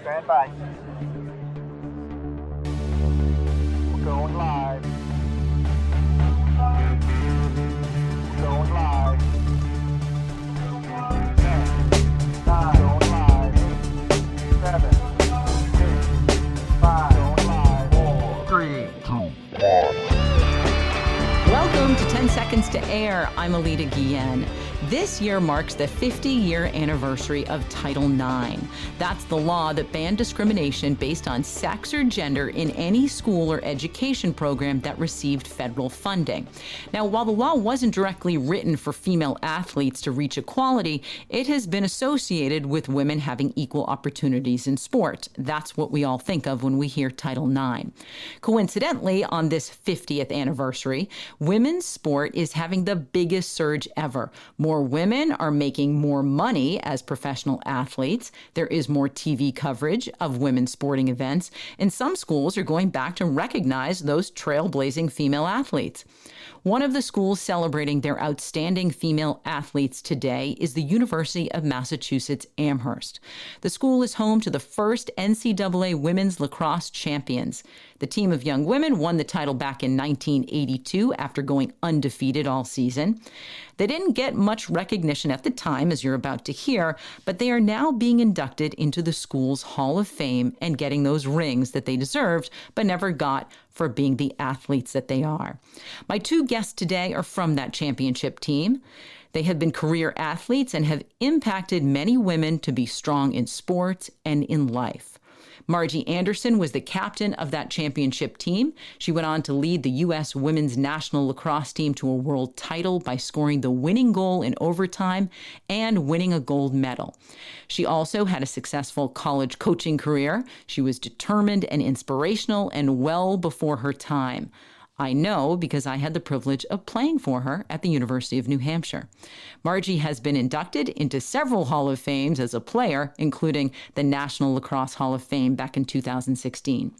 Stand by. We're going live. We're going live. 10, 9, going live. 7, 6, 5, going live. 4, 3, 2, 1. Welcome to 10 Seconds to Air. I'm Alita Guillen. This year marks the 50-year anniversary of Title IX. That's the law that banned discrimination based on sex or gender in any school or education program that received federal funding. Now, while the law wasn't directly written for female athletes to reach equality, it has been associated with women having equal opportunities in sport. That's what we all think of when we hear Title IX. Coincidentally, on this 50th anniversary, women's sport is having the biggest surge ever. More women are making more money as professional athletes. There is more TV coverage of women's sporting events, and some schools are going back to recognize those trailblazing female athletes. One of the schools celebrating their outstanding female athletes today is the University of Massachusetts Amherst. The school is home to the first NCAA women's lacrosse champions. The team of young women won the title back in 1982 after going undefeated all season. They didn't get much recognition at the time, as you're about to hear, but they are now being inducted into the school's Hall of Fame and getting those rings that they deserved but never got for being the athletes that they are. My two guests today are from that championship team. They have been career athletes and have impacted many women to be strong in sports and in life. Margie Anderson was the captain of that championship team. She went on to lead the U.S. women's national lacrosse team to a world title by scoring the winning goal in overtime and winning a gold medal. She also had a successful college coaching career. She was determined and inspirational and well before her time. I know because I had the privilege of playing for her at the University of New Hampshire. Margie has been inducted into several Hall of Fames as a player, including the National Lacrosse Hall of Fame back in 2016.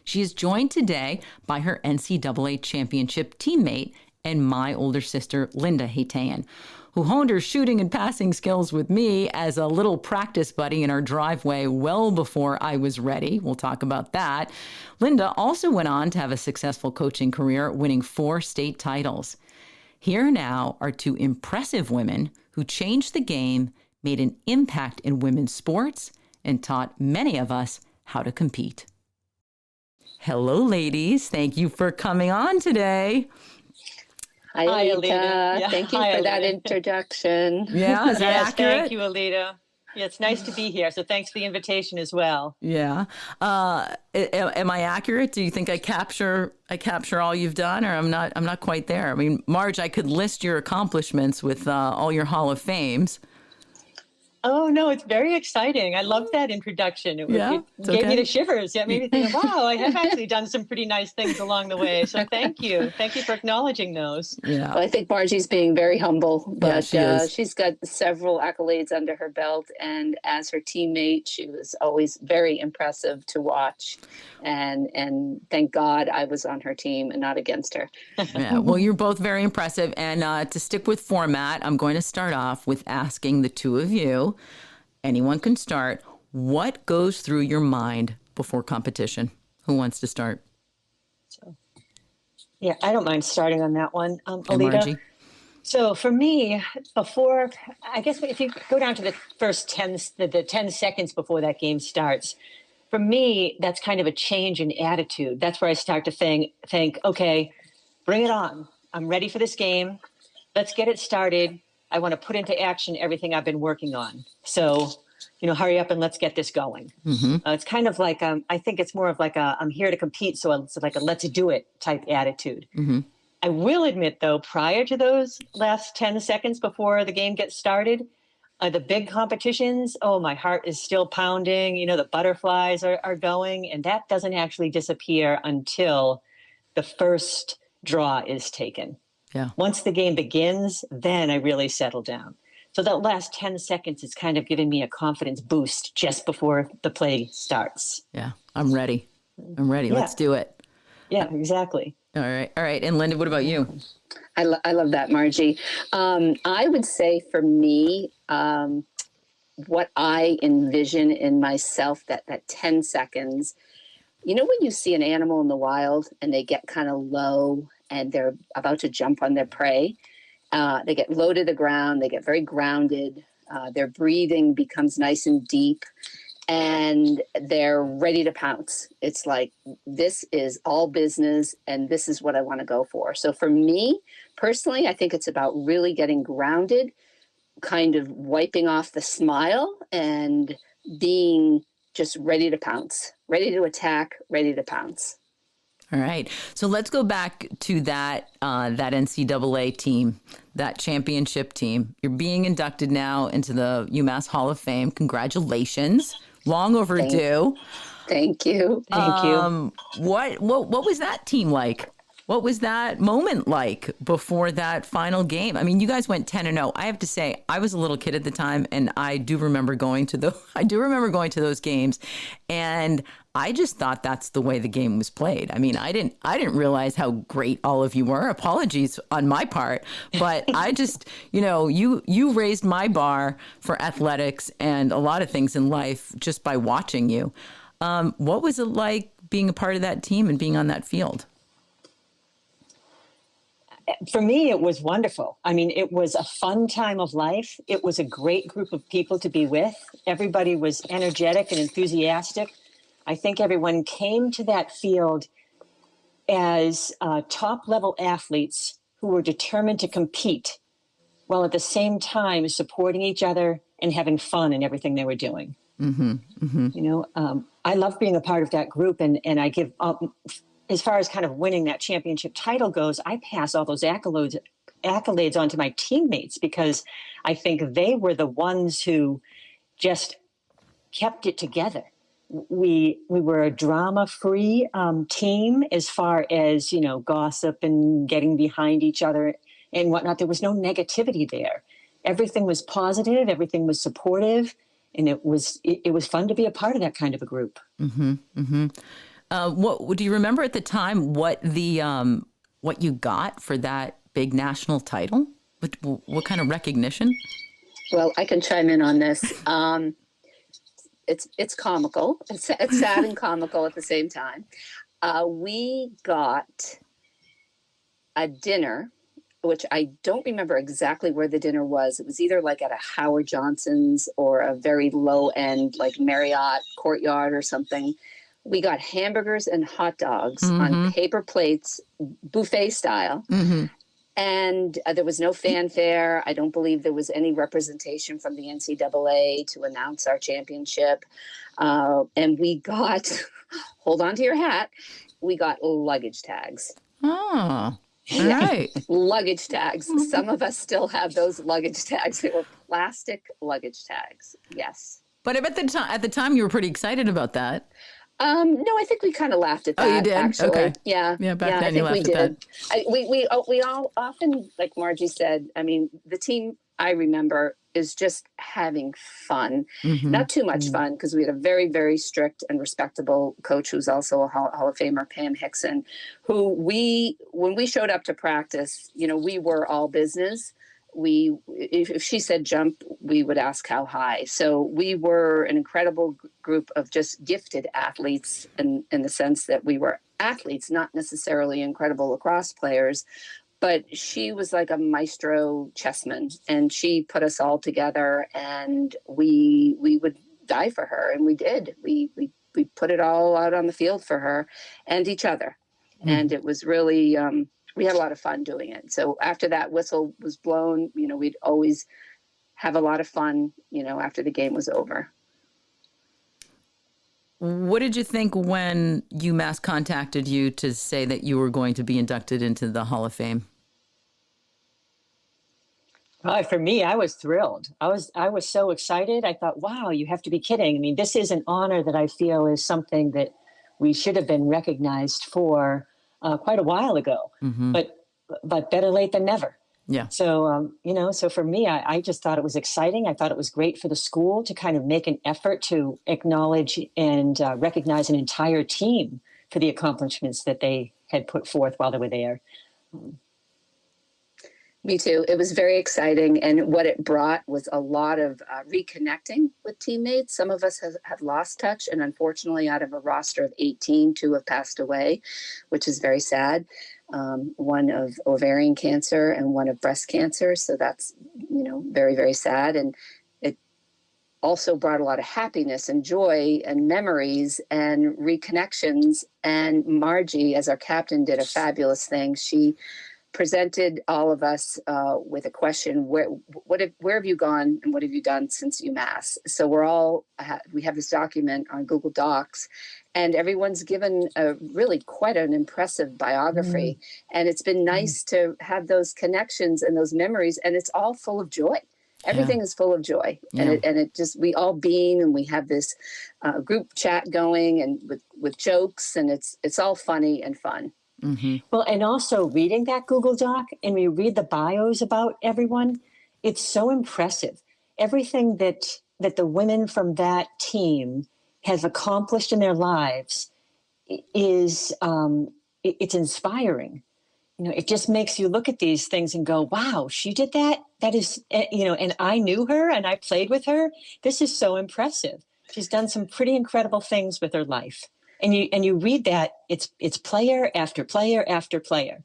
She is joined today by her NCAA championship teammate and my older sister, Linda Haytayan, who honed her shooting and passing skills with me as a little practice buddy in our driveway well before I was ready. We'll talk about that. Linda also went on to have a successful coaching career, winning 4 state titles. Here now are 2 impressive women who changed the game, made an impact in women's sports, and taught many of us how to compete. Hello, ladies. Thank you for coming on today. Hi, Alita. Yeah. Thank you for that introduction. Yeah, is that accurate? Thank you, Alita. Yeah, it's nice to be here. So thanks for the invitation as well. Yeah. Am I accurate? Do you think I capture all you've done, or I'm not quite there? I mean, Marge, I could list your accomplishments with all your Hall of Fames. Oh, no, it's very exciting. I love that introduction. It gave me the shivers. Yeah, it made me think, wow, I have actually done some pretty nice things along the way. So thank you. Thank you for acknowledging those. Yeah. Well, I think Margie's being very humble, but yeah, she's got several accolades under her belt. And as her teammate, she was always very impressive to watch. And thank God I was on her team and not against her. Yeah, well, you're both very impressive. And to stick with format, I'm going to start off with asking the two of you, anyone can start, what goes through your mind before competition? Who wants to start? Yeah, I don't mind starting on that one, Alita. Margie? So for me, before, I guess if you go down to the first 10 seconds before that game starts, for me, that's kind of a change in attitude. That's where I start to think, okay, bring it on. I'm ready for this game. Let's get it started. I want to put into action everything I've been working on. So, hurry up and let's get this going. Mm-hmm. It's kind of like, I think it's more of like I'm here to compete. So it's like a let's do it type attitude. Mm-hmm. I will admit, though, prior to those last 10 seconds before the game gets started, the big competitions, my heart is still pounding. The butterflies are going, and that doesn't actually disappear until the first draw is taken. Yeah. Once the game begins, then I really settle down. So that last 10 seconds is kind of giving me a confidence boost just before the play starts. Yeah, I'm ready. Yeah. Let's do it. Yeah, exactly. All right. And Linda, what about you? I love that, Margie. I would say for me, what I envision in myself, that 10 seconds. You know, when you see an animal in the wild and they get kind of low and they're about to jump on their prey, they get low to the ground, they get very grounded, their breathing becomes nice and deep, and they're ready to pounce. It's like, this is all business and this is what I want to go for. So for me personally, I think it's about really getting grounded, kind of wiping off the smile and being just ready to pounce, ready to attack, ready to pounce. All right. So let's go back to that NCAA team, that championship team. You're being inducted now into the UMass Hall of Fame. Congratulations. Long overdue. Thank you. Thank you. What was that team like? What was that moment like before that final game? I mean, you guys went 10-0. I have to say, I was a little kid at the time, and I do remember going to those games, and I just thought that's the way the game was played. I mean, I didn't realize how great all of you were. Apologies on my part, but I just, you raised my bar for athletics and a lot of things in life just by watching you. What was it like being a part of that team and being on that field? For me, it was wonderful. I mean, it was a fun time of life. It was a great group of people to be with. Everybody was energetic and enthusiastic. I think everyone came to that field as top-level athletes who were determined to compete, while at the same time supporting each other and having fun in everything they were doing. Mm-hmm. Mm-hmm. I love being a part of that group, and I give as far as kind of winning that championship title goes, I pass all those accolades on to my teammates, because I think they were the ones who just kept it together. We were a drama-free team as far as, gossip and getting behind each other and whatnot. There was no negativity there. Everything was positive. Everything was supportive. And it was fun to be a part of that kind of a group. Mm-hmm. Mm-hmm. What do you remember at the time? What you got for that big national title? What kind of recognition? Well, I can chime in on this. It's comical. It's sad and comical at the same time. We got a dinner, which I don't remember exactly where the dinner was. It was either like at a Howard Johnson's or a very low end, like Marriott Courtyard or something. We got hamburgers and hot dogs on paper plates, buffet style. Mm-hmm. And there was no fanfare. I don't believe there was any representation from the NCAA to announce our championship. And we got, hold on to your hat, we got luggage tags. Oh, all right. Luggage tags. Some of us still have those luggage tags. They were plastic luggage tags. Yes. But at the time, you were pretty excited about that. No, I think we kind of laughed at that. Oh, you did? Actually. Okay. Yeah. Yeah, back then I you think laughed at that. We all often, like Margie said, I mean, the team I remember is just having fun. Mm-hmm. Not too much fun, because we had a very, very strict and respectable coach who's also a Hall of Famer, Pam Hickson, who when we showed up to practice, we were all business. If she said jump, we would ask how high. So we were an incredible group of just gifted athletes in the sense that we were athletes, not necessarily incredible lacrosse players, but she was like a maestro chessman, and she put us all together, and we would die for her. And we did. We put it all out on the field for her and each other. Mm-hmm. And it was really, we had a lot of fun doing it. So after that whistle was blown, we'd always have a lot of fun, after the game was over. What did you think when UMass contacted you to say that you were going to be inducted into the Hall of Fame? For me, I was thrilled. I was so excited. I thought, wow, you have to be kidding. I mean, this is an honor that I feel is something that we should have been recognized for quite a while ago, but better late than never. Yeah. So, so for me, I just thought it was exciting. I thought it was great for the school to kind of make an effort to acknowledge and recognize an entire team for the accomplishments that they had put forth while they were there. Me too. It was very exciting. And what it brought was a lot of reconnecting with teammates. Some of us have lost touch. And unfortunately, out of a roster of 18, 2 have passed away, which is very sad. One of ovarian cancer and one of breast cancer. So that's, very, very sad. And it also brought a lot of happiness and joy and memories and reconnections. And Margie, as our captain, did a fabulous thing. She presented all of us with a question: where have you gone and what have you done since UMass? So we have this document on Google Docs, and everyone's given really quite an impressive biography. And it's been nice to have those connections and those memories, and it's all full of joy. Everything is full of joy, and it just, we all beam, and we have this group chat going, and with jokes, and it's all funny and fun. Mm-hmm. Well, and also reading that Google Doc, and we read the bios about everyone, it's so impressive. Everything that the women from that team have accomplished in their lives is it's inspiring. It just makes you look at these things and go, wow, she did that. That is, and I knew her and I played with her. This is so impressive. She's done some pretty incredible things with her life. And you read that, it's player after player after player.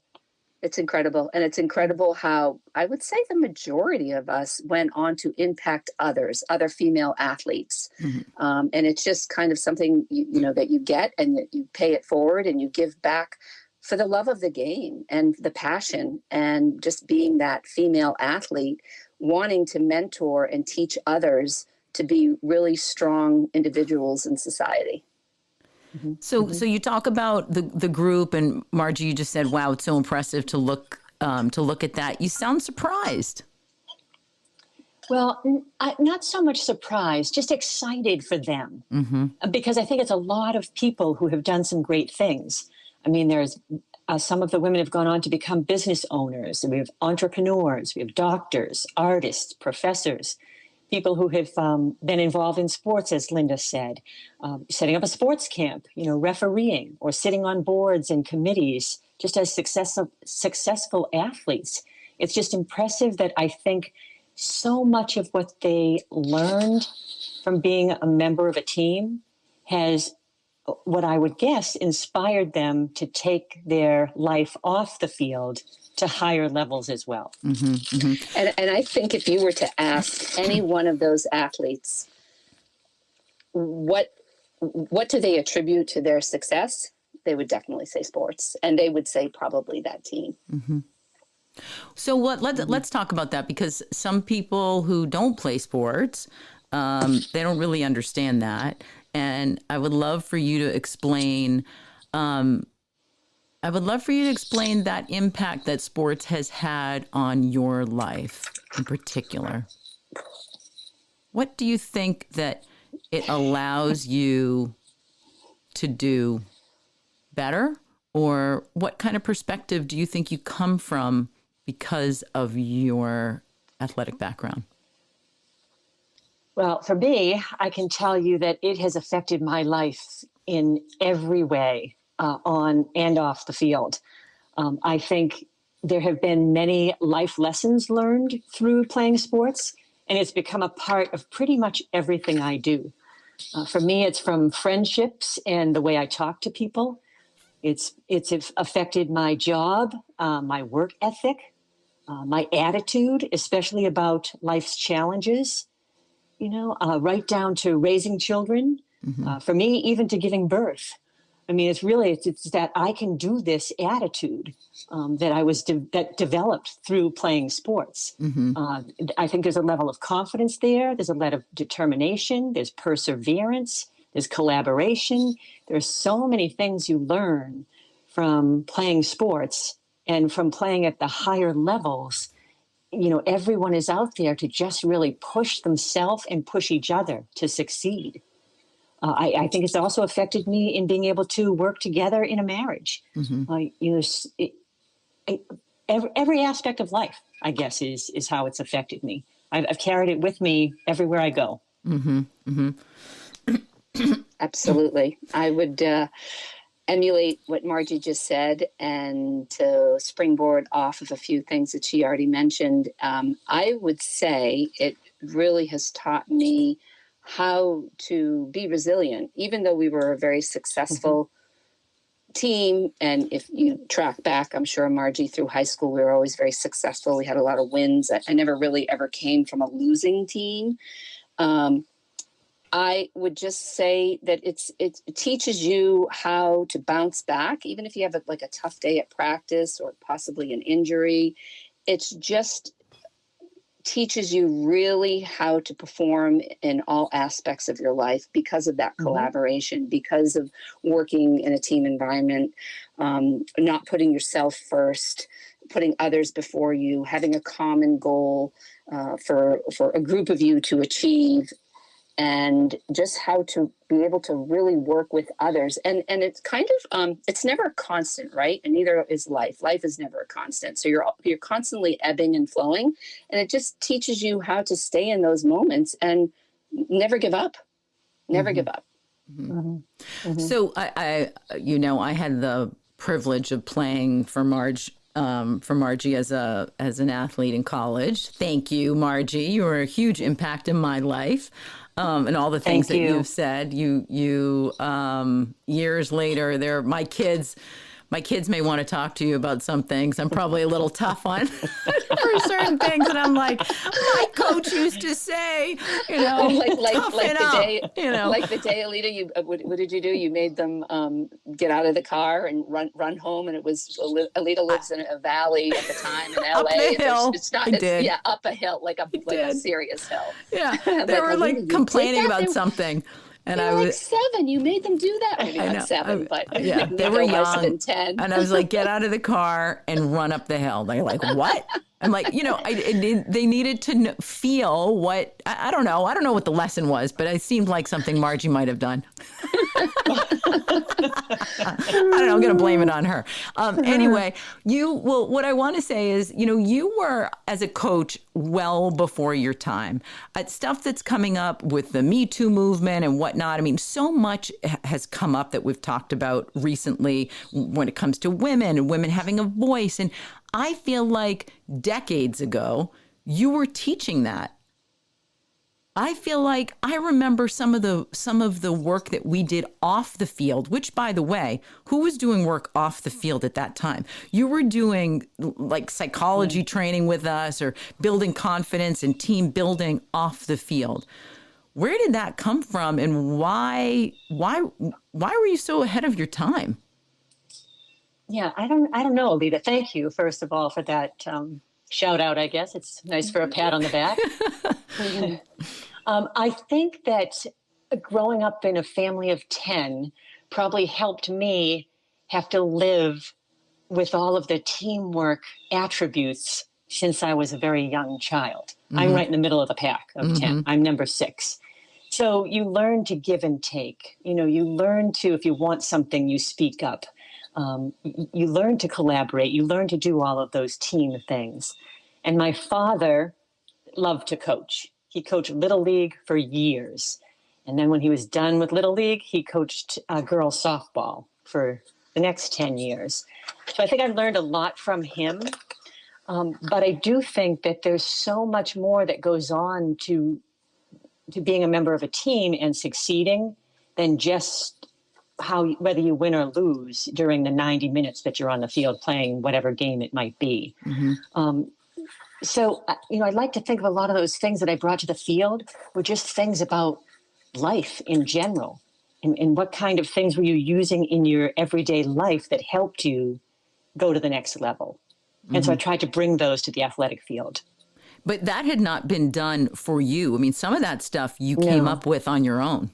It's incredible. And it's incredible how I would say the majority of us went on to impact others, other female athletes. Mm-hmm. And it's just kind of something, that you get, and that you pay it forward and you give back for the love of the game and the passion, and just being that female athlete, wanting to mentor and teach others to be really strong individuals in society. Mm-hmm. So you talk about the group, and Margie, you just said, wow, it's so impressive to look at that. You sound surprised. Well, not so much surprised, just excited for them. Mm-hmm. Because I think it's a lot of people who have done some great things. I mean, there's some of the women have gone on to become business owners. We have entrepreneurs, we have doctors, artists, professors, people who have been involved in sports, as Linda said, setting up a sports camp, refereeing, or sitting on boards and committees, just as successful athletes. It's just impressive that I think so much of what they learned from being a member of a team has, what I would guess, inspired them to take their life off the field to higher levels as well. Mm-hmm, mm-hmm. And I think if you were to ask any one of those athletes, what do they attribute to their success, they would definitely say sports, and they would say probably that team. Mm-hmm. So let's talk about that, because some people who don't play sports, they don't really understand that. And I would love for you to explain that impact that sports has had on your life in particular. What do you think that it allows you to do better? Or what kind of perspective do you think you come from because of your athletic background? Well, for me, I can tell you that it has affected my life in every way, on and off the field. I think there have been many life lessons learned through playing sports, and it's become a part of pretty much everything I do. For me, it's from friendships and the way I talk to people. It's affected my job, my work ethic, my attitude, especially about life's challenges, right down to raising children. Mm-hmm. For me, even to giving birth. I mean, it's that I can do this attitude that developed through playing sports. Mm-hmm. I think there's a level of confidence there. There's a lot of determination. There's perseverance. There's collaboration. There's so many things you learn from playing sports, and from playing at the higher levels. Everyone is out there to just really push themselves and push each other to succeed. I think it's also affected me in being able to work together in a marriage. Mm-hmm. Every aspect of life, I guess, is how it's affected me. I've carried it with me everywhere I go. Mm-hmm. Mm-hmm. Absolutely. I would, emulate what Margie just said and to springboard off of a few things that she already mentioned, I would say it really has taught me how to be resilient, even though we were a very successful team. And if you track back, I'm sure, Margie, through high school, we were always very successful. We had a lot of wins. I never really ever came from a losing team. I would just say that it teaches you how to bounce back, even if you have like a tough day at practice or possibly an injury. It's just teaches you really how to perform in all aspects of your life because of that collaboration, because of working in a team environment, not putting yourself first, putting others before you, having a common goal for a group of you to achieve, and just how to be able to really work with others. And it's kind of, it's never a constant, right? And neither is life. Life is never a constant. So you're constantly ebbing and flowing. And it just teaches you how to stay in those moments and never give up. Never give up. So I had the privilege of playing for Margie as an athlete in college. Thank you, Margie. You were a huge impact in my life. And all the things that you've said, years later, my kids may want to talk to you about some things. I'm probably a little tough on for certain things. And I'm like, my coach used to say, like the day, like the day, Alita, what did you do? You made them get out of the car and run home. And it was, Alita lives in a valley at the time in LA. Up the hill. Up a hill, like a serious hill. Yeah. They were like complaining about something. And I was like 7. You made them do that. Maybe not 7, but they were young. Than 10. And I was like, get out of the car and run up the hill. They're like, what? I'm like, they needed to feel what, I don't know. I don't know what the lesson was, but it seemed like something Margie might have done. I don't know. I'm going to blame it on her. Anyway, what I want to say is, you were, as a coach, well before your time. Stuff that's coming up with the Me Too movement and whatnot. I mean, so much has come up that we've talked about recently when it comes to women and women having a voice. And I feel like decades ago, you were teaching that. I feel like I remember some of the work that we did off the field, which, by the way, who was doing work off the field at that time? You were doing like psychology training with us or building confidence and team building off the field. Where did that come from, and why were you so ahead of your time? Yeah, I don't know, Alita. Thank you, first of all, for that shout out, I guess. It's nice for a pat on the back. I think that growing up in a family of 10 probably helped me have to live with all of the teamwork attributes since I was a very young child. I'm right in the middle of the pack of 10. I'm number 6. So you learn to give and take. You learn to, if you want something, you speak up. You learn to collaborate. You learn to do all of those team things. And my father loved to coach. He coached Little League for years. And then when he was done with Little League, he coached girls softball for the next 10 years. So I think I learned a lot from him. But I do think that there's so much more that goes on to being a member of a team and succeeding than just whether you win or lose during the 90 minutes that you're on the field playing whatever game it might be. So, I'd like to think of a lot of those things that I brought to the field were just things about life in general. And what kind of things were you using in your everyday life that helped you go to the next level? And so I tried to bring those to the athletic field. But that had not been done for you. I mean, some of that stuff you came up with on your own.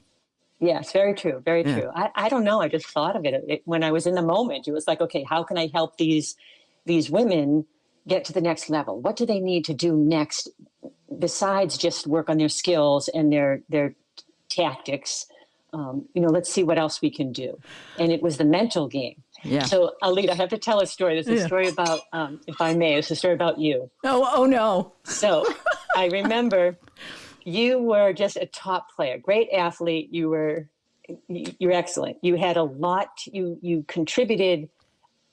Yes, very true. Very true. I don't know. I just thought of it. When I was in the moment. It was like, okay, how can I help these women get to the next level? What do they need to do next besides just work on their skills and their tactics? Let's see what else we can do. And it was the mental game. Yeah. So, Alita, I have to tell a story. This is a story about, if I may, it's a story about you. Oh no. So I remember you were just a top player, great athlete. You were You're excellent. You had a lot. You contributed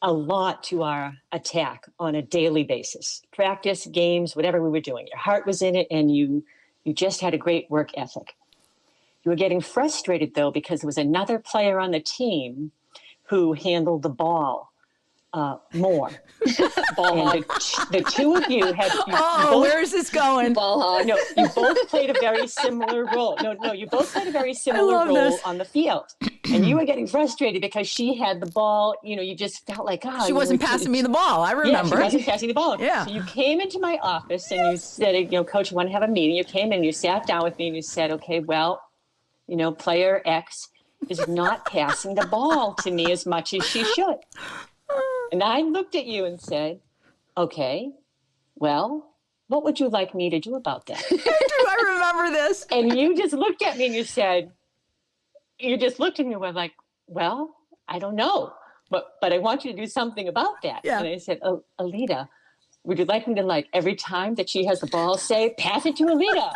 a lot to our attack on a daily basis. Practice, games, whatever we were doing. Your heart was in it, and you just had a great work ethic. You were getting frustrated, though, because there was another player on the team who handled the ball more. And the two of you had... Where is this going? Ball hog. No, you both played a very similar role. No, you both played a very similar role on the field. And you were getting frustrated because she had the ball. You just felt like, she wasn't passing me the ball. I remember. Yeah, she wasn't passing the ball. Yeah. So you came into my office and you said, Coach, I want to have a meeting. You came in, you sat down with me and you said, okay, well, player X is not passing the ball to me as much as she should. And I looked at you and said, okay, well, what would you like me to do about that? I remember this. And you just looked at me and you said, you just looked at me and were like, well, I don't know, but I want you to do something about that. Yeah. And I said, oh, Alita, would you like me to, every time that she has the ball, say, pass it to Alita?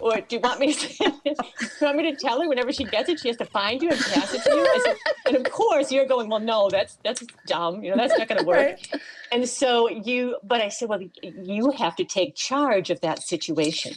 Or do you want me to tell her whenever she gets it, she has to find you and pass it to you? I said, and of course you're going, well, no, that's dumb. That's not going to work. Right. And so but I said, well, you have to take charge of that situation.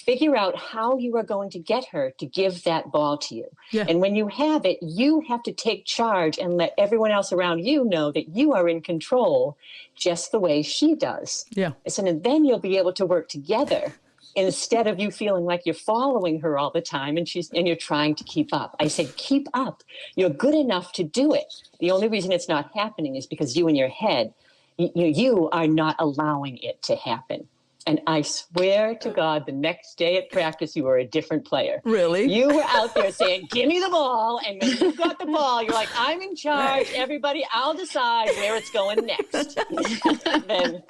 Figure out how you are going to get her to give that ball to you. Yeah. And when you have it, you have to take charge and let everyone else around you know that you are in control just the way she does. Yeah. And then you'll be able to work together instead of you feeling like you're following her all the time and you're trying to keep up. I said, keep up. You're good enough to do it. The only reason it's not happening is because you in your head, you are not allowing it to happen. And I swear to God, the next day at practice, you were a different player. Really? You were out there saying, give me the ball. And when you got the ball, you're like, I'm in charge. Everybody, I'll decide where it's going next. Then,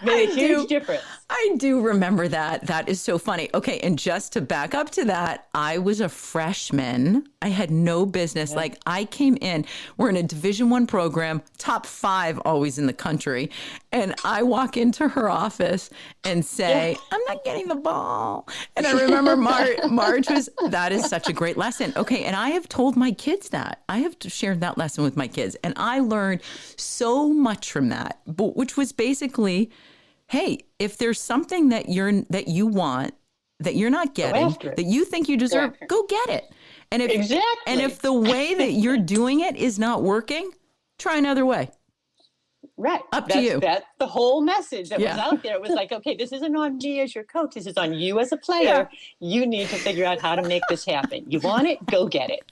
made a huge difference. I do remember that. That is so funny. Okay, and just to back up to that, I was a freshman. I had no business. Yeah. I came in, we're in a Division I program, top 5 always in the country. And I walk into her office and say, I'm not getting the ball. And I remember Marge that is such a great lesson. Okay, and I have told my kids that. I have shared that lesson with my kids. And I learned so much from that, which was basically, hey, if there's something that you want, that you're not getting, that you think you deserve, go get it. And if the way that you're doing it is not working, try another way. Right. To you. That's the whole message that was out there. It was like, okay, this isn't on me as your coach. This is on you as a player. Yeah. You need to figure out how to make this happen. You want it? Go get it.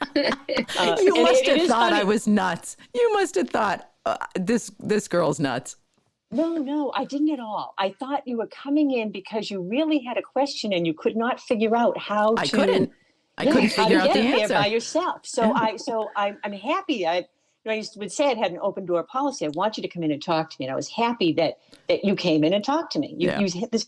You must have thought I was nuts. You must have thought this girl's nuts. No, I didn't at all. I thought you were coming in because you really had a question and you could not figure out how to. I couldn't figure out the answer by yourself. So I'm happy. I would say I'd had an open door policy. I want you to come in and talk to me. And I was happy that you came in and talked to me.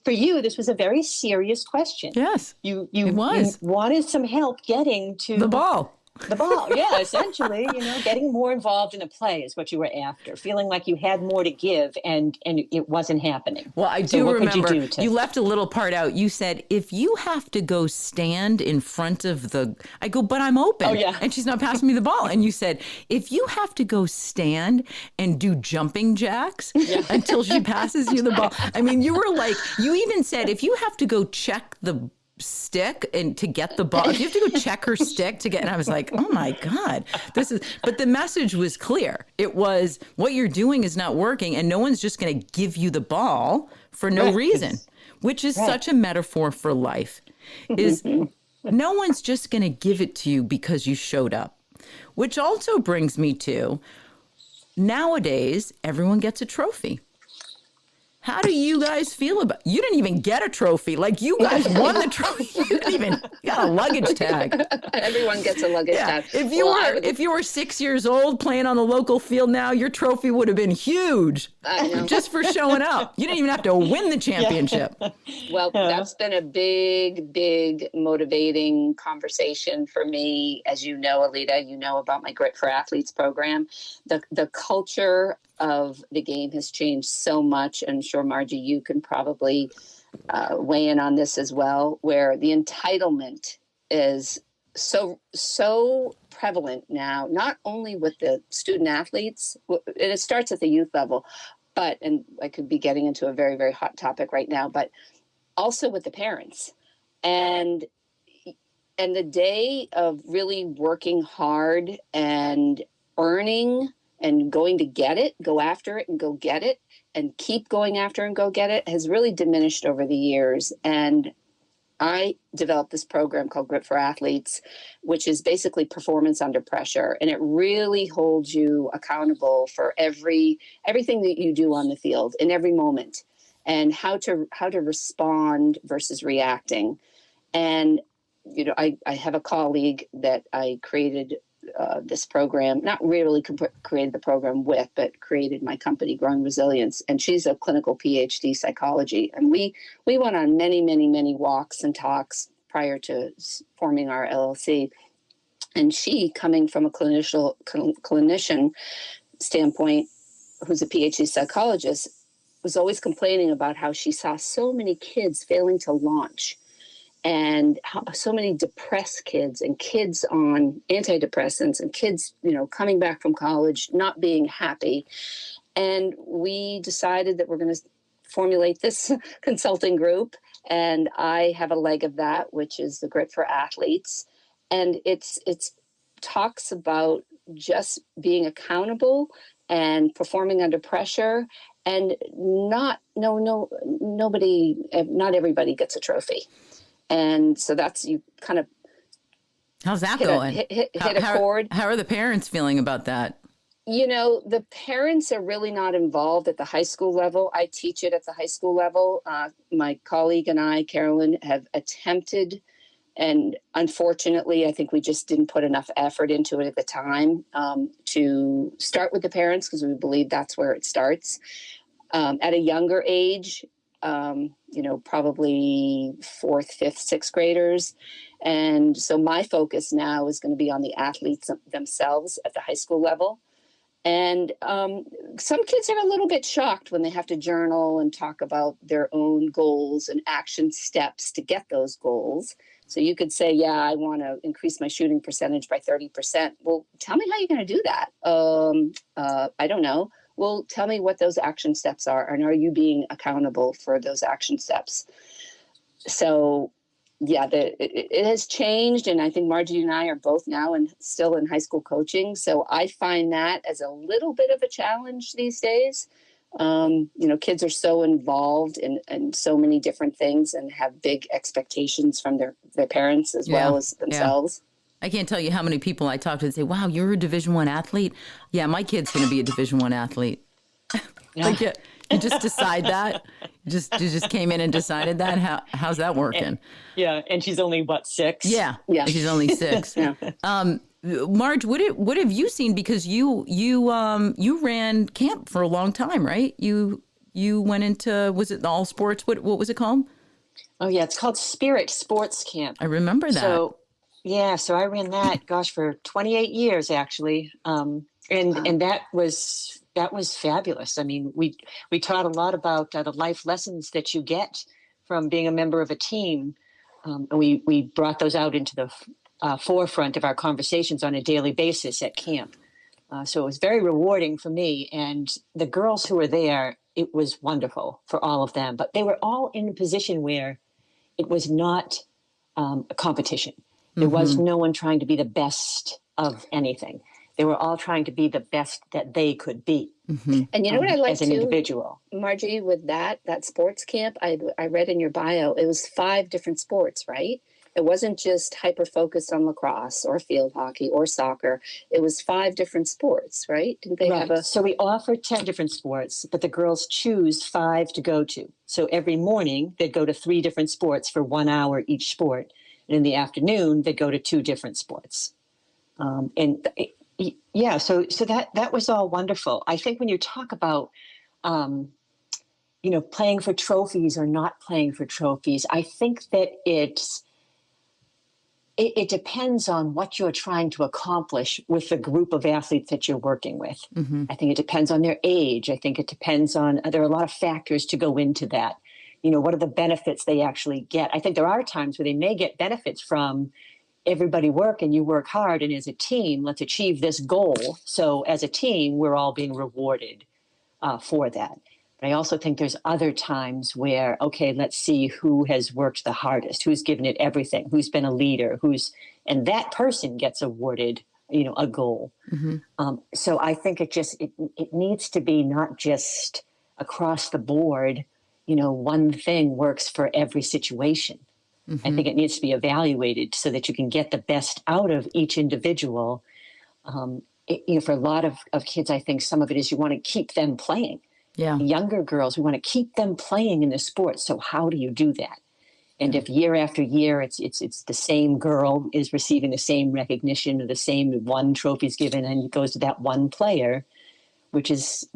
For you, this was a very serious question. Yes, it was. You wanted some help getting to the ball. The ball, essentially, getting more involved in the play is what you were after, feeling like you had more to give and it wasn't happening. Well, I do remember you left a little part out. You said, if you have to go stand in front of I go, but I'm open. Oh, yeah. And she's not passing me the ball. And you said, if you have to go stand and do jumping jacks until she passes you the ball. I mean, you were like, you even said, if you have to go check the stick and to get the ball, if you have to go check her stick to get, and I was like, oh my God, but the message was clear. It was, what you're doing is not working and no one's just going to give you the ball for no reason, which is such a metaphor for life, is no one's just going to give it to you because you showed up, which also brings me to nowadays, everyone gets a trophy. How do you guys feel about? You didn't even get a trophy. You guys won the trophy. You got a luggage tag. Everyone gets a luggage tag. If you were 6 years old playing on the local field now, your trophy would have been huge. I know. Just for showing up. You didn't even have to win the championship. Well, that's been a big, big motivating conversation for me. As you know, Alita, about my Grit for Athletes program. The culture of the game has changed so much. And I'm sure, Margie, you can probably weigh in on this as well, where the entitlement is so prevalent now, not only with the student athletes, and it starts at the youth level, but, and I could be getting into a very, very hot topic right now, but also with the parents. And the day of really working hard and earning and going to get it, go after it and go get it, and keep going after and go get it, has really diminished over the years. And I developed this program called Grit for Athletes, which is basically performance under pressure. And it really holds you accountable for everything that you do on the field in every moment, and how to respond versus reacting. And, you know, I have a colleague that I created this program, not really created the program with, but created my company, Growing Resilience. And she's a clinical PhD psychology. And we went on many, many, many walks and talks prior to forming our LLC. And she, coming from a clinician standpoint, who's a PhD psychologist, was always complaining about how she saw so many kids failing to launch, and how so many depressed kids and kids on antidepressants and kids, you know, coming back from college, not being happy. And we decided that we're going to formulate this consulting group. And I have a leg of that, which is the Grit for Athletes. And it's talks about just being accountable and performing under pressure, and not everybody gets a trophy. And so that's, you kind of, how's that going? Hit a chord. How are the parents feeling about that? You know, the parents are really not involved at the high school level. I teach it at the high school level. My colleague and I, Carolyn, have attempted, and unfortunately, I think we just didn't put enough effort into it at the time, to start with the parents, because we believe that's where it starts. At a younger age, you know, probably 4th, 5th, 6th graders. And so my focus now is going to be on the athletes themselves at the high school level. And some kids are a little bit shocked when they have to journal and talk about their own goals and action steps to get those goals. So you could say, yeah, I want to increase my shooting percentage by 30%. Well, tell me how you're going to do that. I don't know. Well, tell me what those action steps are, and are you being accountable for those action steps? So, yeah, it has changed, and I think Margie and I are both now still in high school coaching. So I find that as a little bit of a challenge these days. You know, kids are so involved in so many different things and have big expectations from their parents as well as themselves. Yeah. I can't tell you how many people I talk to and say, wow, you're a Division I athlete? Yeah, my kid's going to be a Division I athlete. Like, you just decide that? You just came in and decided that? How's that working? And she's only, what, 6? Yeah. She's only 6. Yeah. Marge, what have you seen? Because you ran camp for a long time, right? You went into, was it the all sports? What was it called? Oh, yeah, it's called Spirit Sports Camp. I remember that. So I ran that, gosh, for 28 years, actually. And that was fabulous. I mean, we taught a lot about the life lessons that you get from being a member of a team. And we brought those out into the forefront of our conversations on a daily basis at camp. So it was very rewarding for me. And the girls who were there, it was wonderful for all of them. But they were all in a position where it was not a competition. There was no one trying to be the best of anything. They were all trying to be the best that they could be. Mm-hmm. And you know what I like as an individual, Margie, with that sports camp, I read in your bio, it was 5 different sports, right? It wasn't just hyper-focused on lacrosse or field hockey or soccer. It was 5 different sports, right? Didn't they have a... So we offer 10 different sports, but the girls choose 5 to go to. So every morning, they'd go to 3 different sports for 1 hour each sport. And in the afternoon, they'd go to 2 different sports. So that was all wonderful. I think when you talk about, playing for trophies or not playing for trophies, I think that it depends on what you're trying to accomplish with the group of athletes that you're working with. Mm-hmm. I think it depends on their age. I think it depends on, there are a lot of factors to go into that. You know, what are the benefits they actually get? I think there are times where they may get benefits from everybody work and you work hard, and as a team, let's achieve this goal. So as a team, we're all being rewarded for that. But I also think there's other times where, okay, let's see who has worked the hardest, who's given it everything, who's been a leader, and that person gets awarded, a goal. So I think it needs to be not just across the board, one thing works for every situation. I think it needs to be evaluated so that you can get the best out of each individual. For a lot of kids, I think some of it is you want to keep them playing. Yeah. Younger girls, we want to keep them playing in the sport. So how do you do that? And if year after year, it's the same girl is receiving the same recognition or the same one trophy's given, and it goes to that one player, which is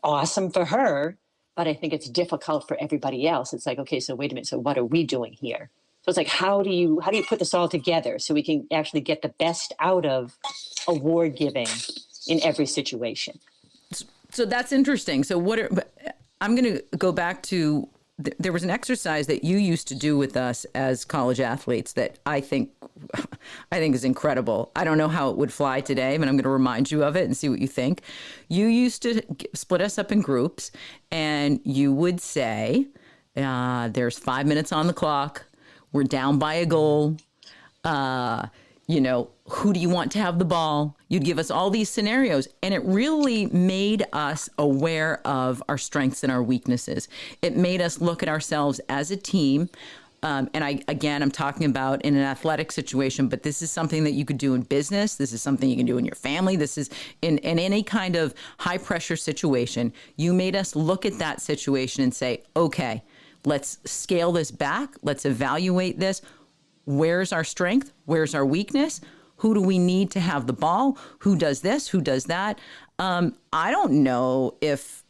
awesome for her. But I think it's difficult for everybody else. It's like, okay, so wait a minute. So what are we doing here? So it's like, how do you put this all together so we can actually get the best out of award giving in every situation? So that's interesting. So I'm going to go back to, there was an exercise that you used to do with us as college athletes that I think is incredible. I don't know how it would fly today, but I'm going to remind you of it and see what you think. You used to split us up in groups, and you would say, there's 5 minutes on the clock. We're down by a goal. Who do you want to have the ball? You'd give us all these scenarios, and it really made us aware of our strengths and our weaknesses. It made us look at ourselves as a team. I'm talking about in an athletic situation, but this is something that you could do in business. This is something you can do in your family. This is in any kind of high pressure situation. You made us look at that situation and say, okay, let's scale this back. Let's evaluate this. Where's our strength? Where's our weakness? Who do we need to have the ball? Who does this? Who does that? I don't know if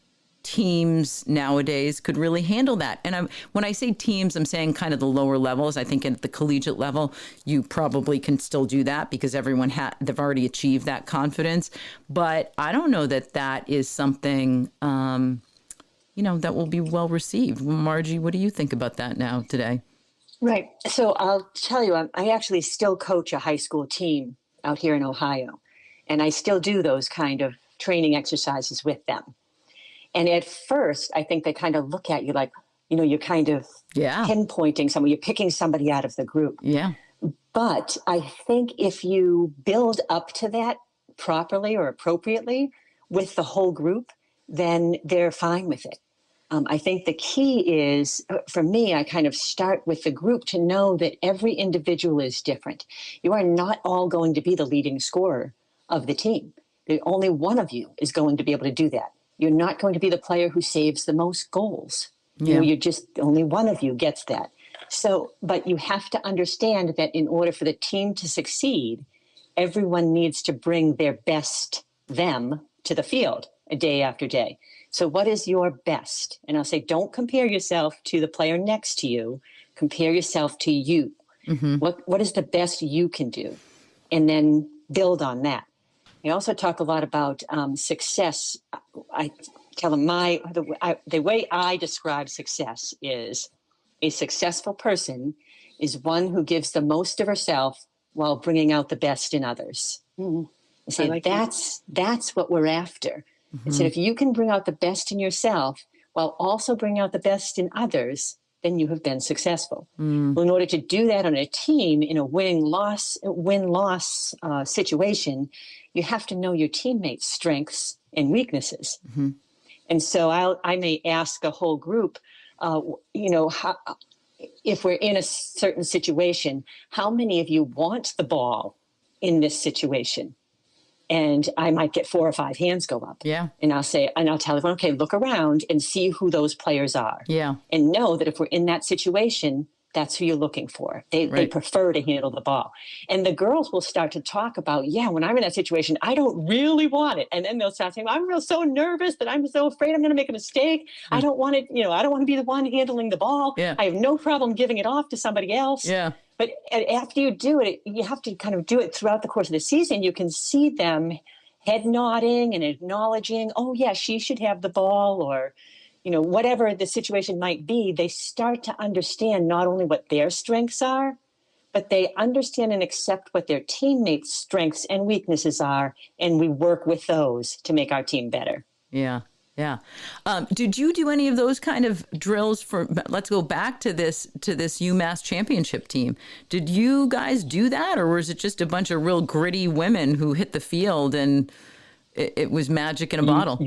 teams nowadays could really handle that. And when I say teams, I'm saying kind of the lower levels. I think at the collegiate level, you probably can still do that because they've already achieved that confidence. But I don't know that is something, that will be well received. Margie, what do you think about that now today? Right. So I'll tell you, I actually still coach a high school team out here in Ohio, and I still do those kind of training exercises with them. And at first, I think they kind of look at you like, you're kind of pinpointing someone, you're picking somebody out of the group. Yeah. But I think if you build up to that properly or appropriately with the whole group, then they're fine with it. I think the key is, for me, I kind of start with the group to know that every individual is different. You are not all going to be the leading scorer of the team. Only one of you is going to be able to do that. You're not going to be the player who saves the most goals. Yeah. Only one of you gets that. So, but you have to understand that in order for the team to succeed, everyone needs to bring their best them to the field day after day. So what is your best? And I'll say, don't compare yourself to the player next to you. Compare yourself to you. Mm-hmm. What is the best you can do? And then build on that. I also talk a lot about success. I tell them the way I describe success is a successful person is one who gives the most of herself while bringing out the best in others. Mm-hmm. I say that's what we're after. Mm-hmm. And so if you can bring out the best in yourself while also bringing out the best in others, then you have been successful. Mm. Well, in order to do that on a team in a win-loss situation, you have to know your teammates' strengths and weaknesses. Mm-hmm. And so I may ask a whole group, how, if we're in a certain situation, how many of you want the ball in this situation? And I might get 4 or 5 hands go up. Yeah. And I'll tell everyone, okay, look around and see who those players are. Yeah. And know that if we're in that situation, that's who you're looking for. They prefer to handle the ball. And the girls will start to talk about, when I'm in that situation, I don't really want it. And then they'll start saying, I'm so nervous that I'm so afraid I'm going to make a mistake. I don't want it. I don't want to be the one handling the ball. Yeah. I have no problem giving it off to somebody else. Yeah. But after you do it, you have to kind of do it throughout the course of the season. You can see them head nodding and acknowledging, oh, yeah, she should have the ball, or, whatever the situation might be. They start to understand not only what their strengths are, but they understand and accept what their teammates' strengths and weaknesses are, and we work with those to make our team better. Yeah. Yeah. Did you do any of those kind of drills for, let's go back to this UMass championship team. Did you guys do that, or was it just a bunch of real gritty women who hit the field and it was magic in a bottle?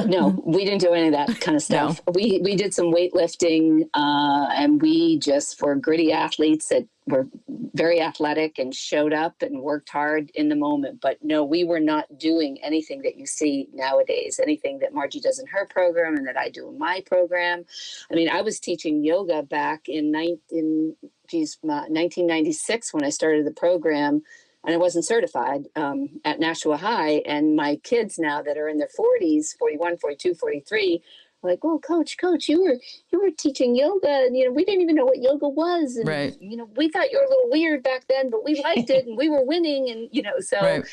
No, we didn't do any of that kind of stuff. No. We did some weightlifting, and we just were gritty athletes that were very athletic and showed up and worked hard in the moment. But no, we were not doing anything that you see nowadays, anything that Margie does in her program and that I do in my program. I mean, I was teaching yoga back in 1996 when I started the program. And I wasn't certified at Nashua High. And my kids now that are in their 40s, 41, 42, 43, are like, well, coach, you were teaching yoga. And, we didn't even know what yoga was. And, right. We thought you were a little weird back then, but we liked it and we were winning. And, so right.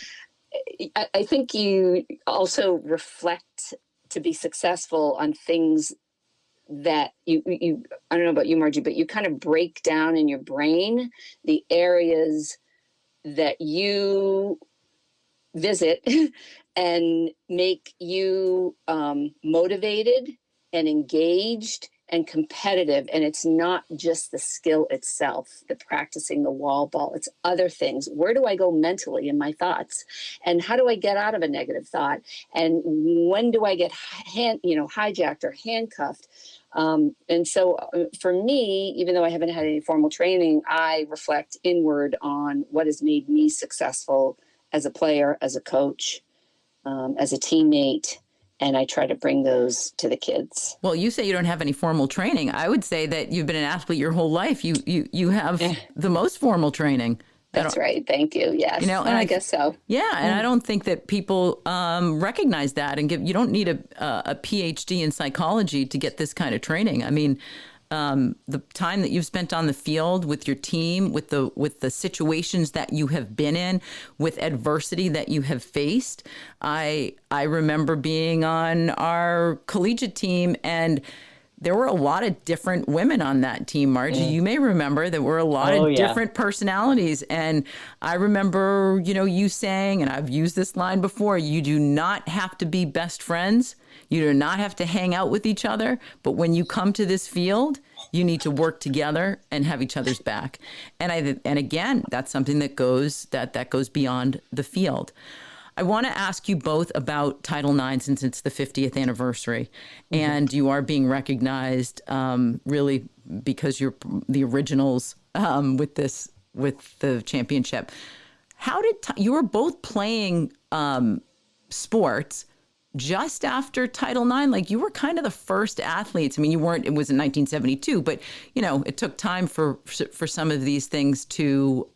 I think you also reflect to be successful on things that you I don't know about you, Margie, but you kind of break down in your brain the areas that you visit and make you motivated and engaged and competitive. And it's not just the skill itself, the practicing the wall ball, it's other things. Where do I go mentally in my thoughts? And how do I get out of a negative thought? And when do I get hijacked or handcuffed? And so for me, even though I haven't had any formal training, I reflect inward on what has made me successful as a player, as a coach, as a teammate. And I try to bring those to the kids. Well, you say you don't have any formal training. I would say that you've been an athlete your whole life. You have the most formal training. That's right. Thank you. Yes. And I guess so. Yeah. And I don't think that people recognize that you don't need a PhD in psychology to get this kind of training. I mean, the time that you've spent on the field with your team, with the situations that you have been in, with adversity that you have faced. I remember being on our collegiate team, and there were a lot of different women on that team, Margie. You may remember there were a lot of different personalities. And I remember, you saying, and I've used this line before, you do not have to be best friends. You do not have to hang out with each other. But when you come to this field, you need to work together and have each other's back. And again, that's something that goes beyond the field. I want to ask you both about Title IX since it's the 50th anniversary, and you are being recognized really because you're the originals with the championship. How did you were both playing sports just after Title IX? Like, you were kind of the first athletes. I mean, you weren't. It was in 1972, but it took time for some of these things to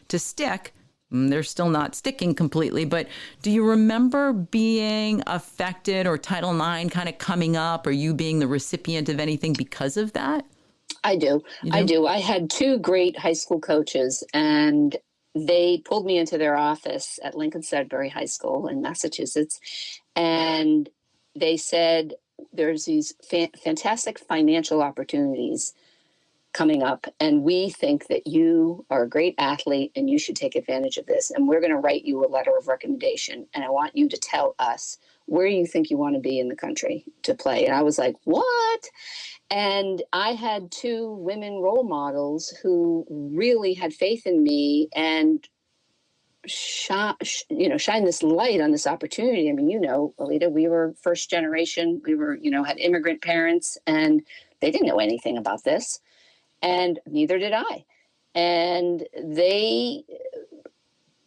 stick. They're still not sticking completely, but do you remember being affected or Title IX kind of coming up, or you being the recipient of anything because of that? I do. I had two great high school coaches, and they pulled me into their office at Lincoln Sudbury High School in Massachusetts, and they said, there's these fantastic financial opportunities coming up, and we think that you are a great athlete and you should take advantage of this, and we're going to write you a letter of recommendation, and I want you to tell us where you think you want to be in the country to play. And I was like, what? And I had two women role models who really had faith in me and shine this light on this opportunity. I mean, Alita, we were first generation. We were, had immigrant parents, and they didn't know anything about this. And neither did I. And they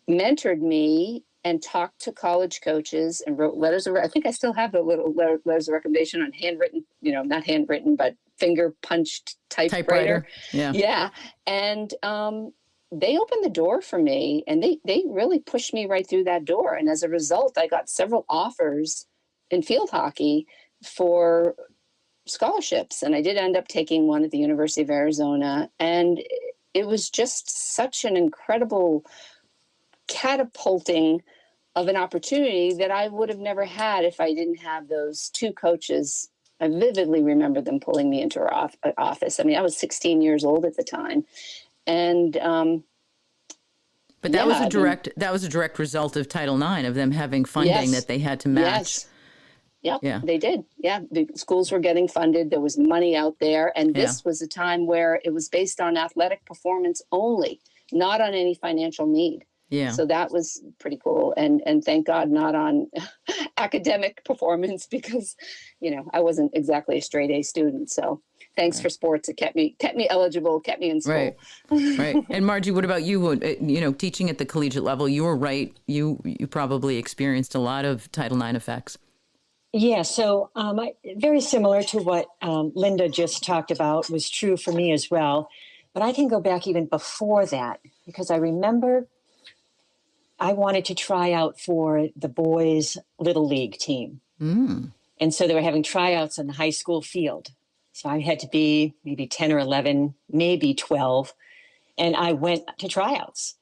mentored me and talked to college coaches and wrote letters of, I think I still have the little letters of recommendation on handwritten, not handwritten, but finger punched typewriter. Yeah. Yeah. And they opened the door for me, and they really pushed me right through that door. And as a result, I got several offers in field hockey for scholarships, and I did end up taking one at the University of Arizona, and it was just such an incredible catapulting of an opportunity that I would have never had if I didn't have those two coaches I vividly remember them pulling me into our office. I mean, I was 16 years old at the time. And, but that was a direct result of Title IX, of them having funding that they had to match. Yes. Yep, yeah, they did. Yeah, the schools were getting funded. There was money out there. And this was a time where it was based on athletic performance only, not on any financial need. Yeah. So that was pretty cool. And thank God not on academic performance, because, I wasn't exactly a straight A student. So thanks for sports. It kept me eligible, kept me in school. Right. Right. And Margie, what about you? Teaching at the collegiate level, you were right. You probably experienced a lot of Title IX effects. Yeah, so very similar to what Linda just talked about was true for me as well. But I can go back even before that, because I remember I wanted to try out for the boys' Little League team. Mm. And so they were having tryouts on the high school field. So I had to be maybe 10 or 11, maybe 12. And I went to tryouts.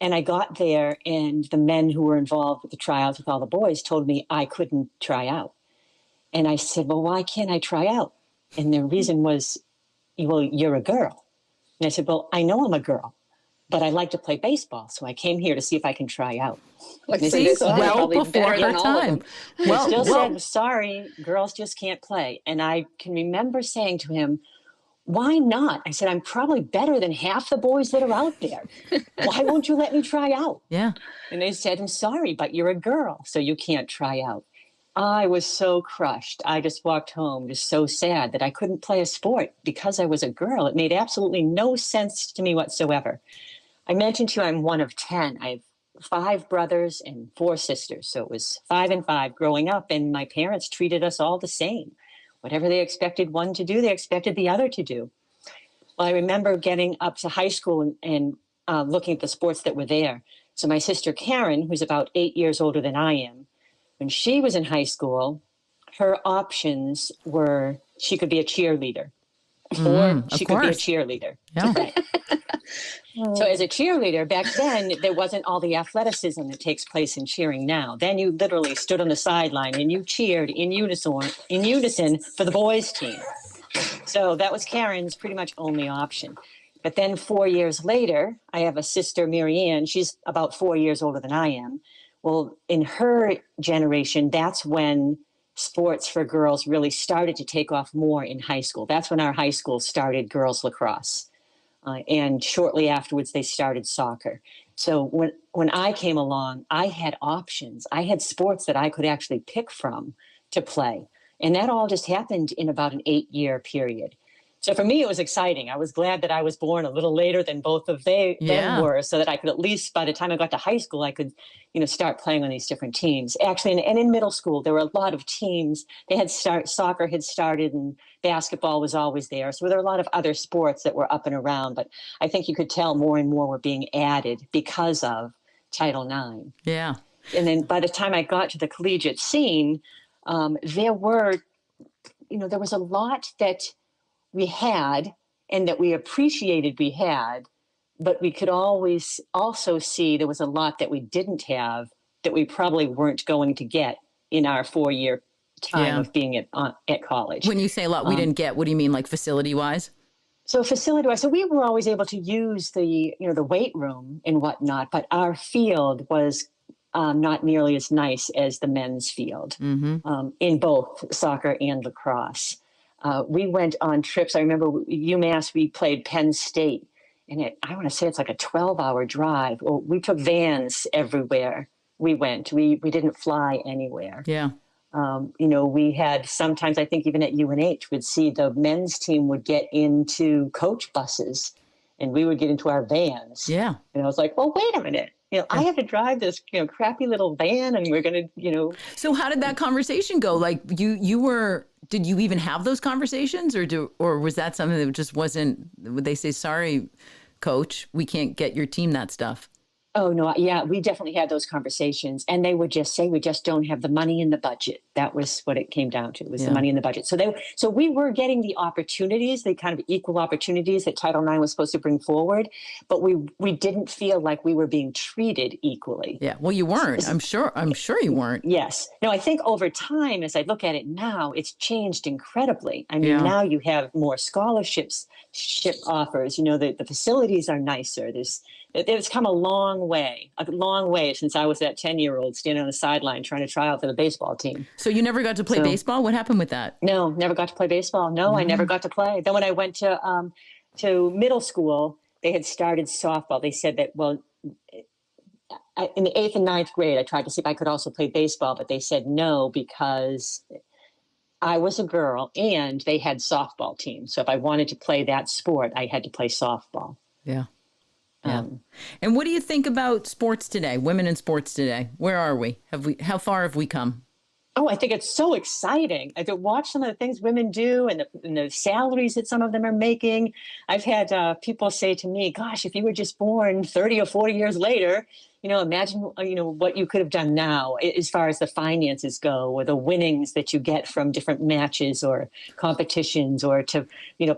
And I got there, and the men who were involved with the tryouts with all the boys told me I couldn't try out. And I said, well, why can't I try out? And the reason was, well, you're a girl. And I said, well, I know I'm a girl, but I like to play baseball. So I came here to see if I can try out. Well before their time. Well, still said, sorry, girls just can't play. And I can remember saying to him, why not? I said, I'm probably better than half the boys that are out there. Why won't you let me try out? Yeah. And they said, I'm sorry, but you're a girl, so you can't try out. I was so crushed. I just walked home just so sad that I couldn't play a sport because I was a girl. It made absolutely no sense to me whatsoever. I mentioned to you I'm one of 10. I have 5 brothers and 4 sisters. So it was 5 and 5 growing up, and my parents treated us all the same. Whatever they expected one to do, they expected the other to do. Well, I remember getting up to high school and looking at the sports that were there. So my sister Karen, who's about 8 years older than I am, when she was in high school, her options were she could be a cheerleader, or she could be a cheerleader. Yeah. Right. So as a cheerleader, back then, there wasn't all the athleticism that takes place in cheering now. Then you literally stood on the sideline and you cheered in unison for the boys' team. So that was Karen's pretty much only option. But then 4 years later, I have a sister, Marianne. She's about 4 years older than I am. Well, in her generation, that's when sports for girls really started to take off more in high school. That's when our high school started girls lacrosse. And shortly afterwards, they started soccer. So when I came along, I had options. I had sports that I could actually pick from to play. And that all just happened in about an 8-year period. So for me, it was exciting. I was glad that I was born a little later than both of them were, so that I could at least, by the time I got to high school, I could, start playing on these different teams. Actually, and in middle school, there were a lot of teams. They had soccer had started, and basketball was always there. So there were a lot of other sports that were up and around. But I think you could tell more and more were being added because of Title IX. Yeah. And then by the time I got to the collegiate scene, there was a lot that we had and that we appreciated we had, but we could always also see there was a lot that we didn't have that we probably weren't going to get in our 4-year time of being at college. When you say a lot we didn't get, what do you mean, like facility-wise? So facility-wise, so we were always able to use the weight room and whatnot, but our field was not nearly as nice as the men's field in both soccer and lacrosse. We went on trips. I remember UMass, we played Penn State, and I want to say it's like a 12-hour drive. Well, we took vans everywhere we went. We didn't fly anywhere. Yeah. We had sometimes, I think even at UNH, we'd see the men's team would get into coach buses, and we would get into our vans. Yeah. And I was like, well, wait a minute. I have to drive this, crappy little van, and we're going to, So how did that conversation go? Like did you even have those conversations, or was that something that just wasn't, would they say, sorry, coach, we can't get your team that stuff? Oh, no. Yeah, we definitely had those conversations. And they would just say, we just don't have the money in the budget. That was what it came down to, was the money in the budget. So we were getting the opportunities, the kind of equal opportunities that Title IX was supposed to bring forward, but we didn't feel like we were being treated equally. Yeah. Well, you weren't. I'm sure you weren't. Yes. No, I think over time, as I look at it now, it's changed incredibly. I mean, now you have more scholarships, offers, the facilities are nicer. It's come a long way since I was that 10-year-old standing on the sideline trying to try out for the baseball team. So you never got to play baseball? What happened with that? No, never got to play baseball. No, I never got to play. Then when I went to middle school, they had started softball. They said that, in the 8th and 9th grade, I tried to see if I could also play baseball, but they said no because I was a girl and they had softball teams. So if I wanted to play that sport, I had to play softball. Yeah. Yeah. And what do you think about sports today, women in sports today? Where are we? How far have we come? Oh, I think it's so exciting. I to watch some of the things women do and the salaries that some of them are making. I've had people say to me, gosh, if you were just born 30 or 40 years later, imagine, what you could have done now as far as the finances go, or the winnings that you get from different matches or competitions, or to,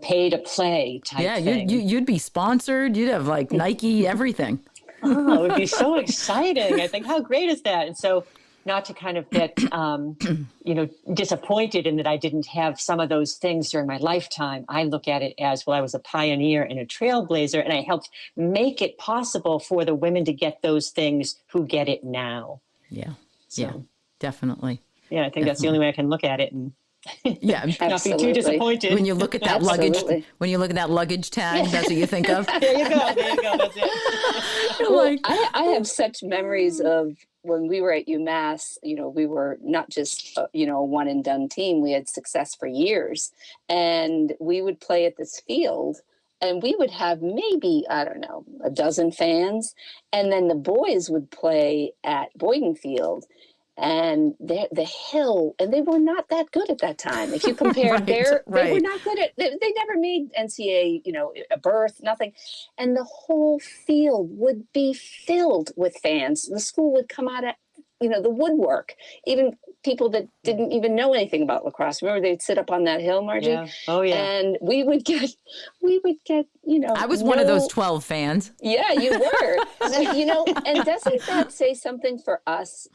pay to play type thing. You'd be sponsored. You'd have like Nike, everything. Oh, it would be so exciting. I think, how great is that? And so not to kind of get, disappointed in that I didn't have some of those things during my lifetime. I look at it as, I was a pioneer and a trailblazer, and I helped make it possible for the women to get those things who get it now. Yeah. Yeah, definitely. Yeah, I think that's the only way I can look at it and not be too disappointed. When you look at that luggage tag, that's what you think of. There you go. That's it. I have such memories of when we were at UMass. We were not just a one and done team. We had success for years, and we would play at this field, and we would have maybe, I don't know, a dozen fans, and then the boys would play at Boyden Field. And the hill, and they were not that good at that time. If you compare they were not good at, they never made NCAA, a berth, nothing. And the whole field would be filled with fans. The school would come out at, the woodwork, even people that didn't even know anything about lacrosse. Remember, they'd sit up on that hill, Margie? Yeah. Oh, yeah. And we would get, I was one of those 12 fans. Yeah, you were. And doesn't that say something for us,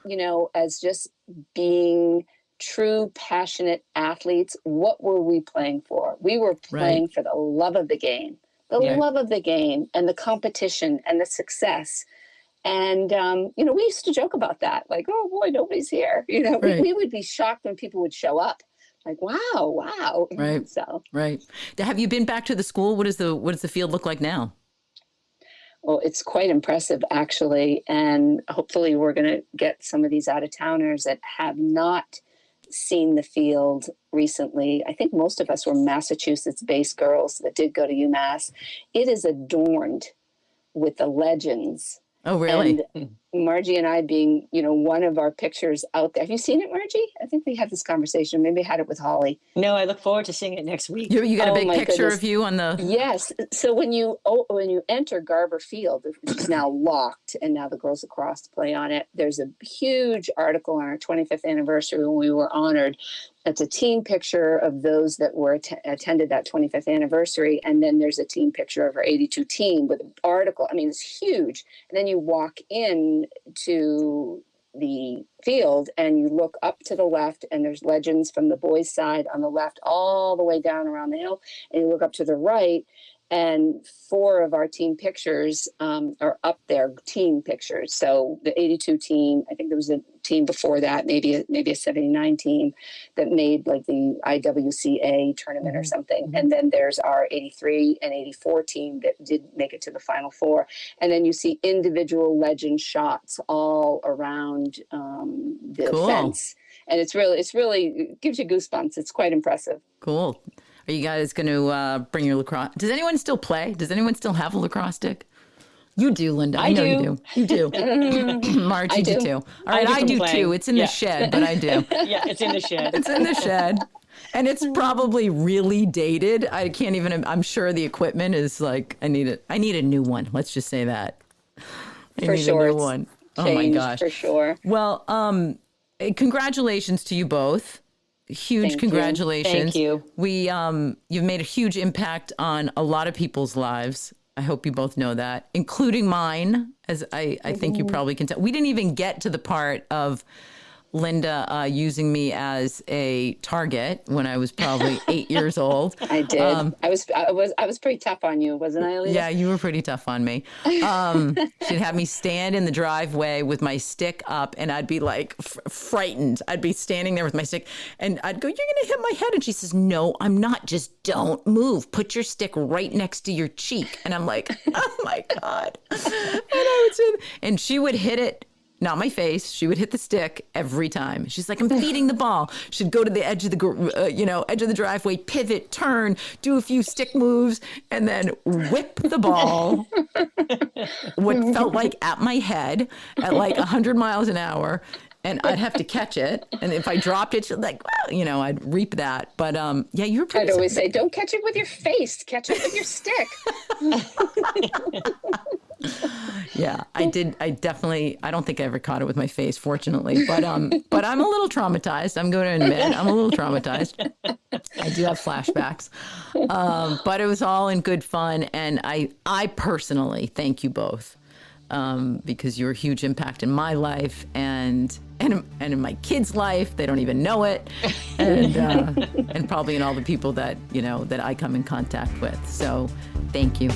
as just being true, passionate athletes? What were we playing for? We were playing for the love of the game, love of the game and the competition and the success. And, we used to joke about that, like, oh boy, nobody's here. We would be shocked when people would show up. Like, wow. Right. Right. Have you been back to the school? What does the field look like now? Well, it's quite impressive, actually. And hopefully we're going to get some of these out-of-towners that have not seen the field recently. I think most of us were Massachusetts-based girls that did go to UMass. It is adorned with the legends. Oh, really? And Margie and I being, one of our pictures out there. Have you seen it, Margie? I think we had this conversation. Maybe I had it with Holly. No, I look forward to seeing it next week. You got a big picture of you on the... Yes. So when you enter Garber Field, which is now locked, and now the girls lacrosse play on it, there's a huge article on our 25th anniversary when we were honored. It's a team picture of those that were attended that 25th anniversary. And then there's a team picture of our 82 team with an article. I mean, it's huge. And then you walk in to the field and you look up to the left, and there's legends from the boys' side on the left all the way down around the hill. And you look up to the right, and 4 of our team pictures are up there, team pictures. So the 82 team, I think there was a team before that, maybe a 79 team that made like the IWCA tournament or something. Mm-hmm. And then there's our 83 and 84 team that did make it to the Final Four. And then you see individual legend shots all around the fence. And it's really, it gives you goosebumps. It's quite impressive. Cool. Are you guys going to bring your lacrosse? Does anyone still play? Does anyone still have a lacrosse stick? You do, Linda. I know you do. You do. Margie, you do too. All right, I do too. It's in the shed, but I do. Yeah, it's in the shed. It's in the shed. And it's probably really dated. I can't even, I'm sure the equipment is like, I need a new one. Let's just say that. I For need sure, a new it's one. Oh my changed, gosh. for sure. Well, congratulations to you both. Huge Thank you. congratulations. Thank you. You've made a huge impact on a lot of people's lives. I hope you both know that, including mine, as I think you probably can tell. We didn't even get to the part of Linda using me as a target when I was probably 8 years old. I did. I was pretty tough on you, wasn't I, Alita? Yeah, you were pretty tough on me. She'd have me stand in the driveway with my stick up, and I'd be like frightened. I'd be standing there with my stick, and I'd go, "You're going to hit my head." And she says, "No, I'm not. Just don't move. Put your stick right next to your cheek." And I'm like, "Oh my God." And she would hit it. Not my face. She would hit the stick every time. She's like, "I'm feeding the ball." She'd go to the edge of the, edge of the driveway, pivot, turn, do a few stick moves, and then whip the ball. What felt like at my head at like 100 miles an hour, and I'd have to catch it. And if I dropped it, she'd like, well, I'd reap that. But yeah, you were pretty. I'd always say, "Don't catch it with your face. Catch it with your stick." Yeah, I did. I don't think I ever caught it with my face, fortunately. But I'm a little traumatized. I'm going to admit I'm a little traumatized. I do have flashbacks. But it was all in good fun. And I personally thank you both because you're a huge impact in my life and in my kids' life. They don't even know it. And probably in all the people that, that I come in contact with. So thank you.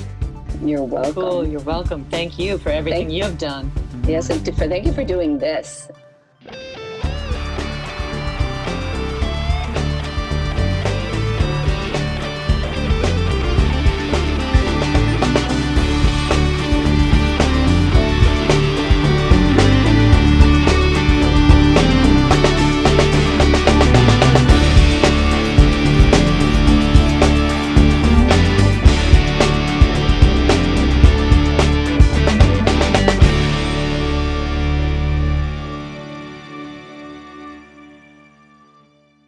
You're welcome. Cool. You're welcome. Thank you for everything you've done. Yes, and thank you for doing this.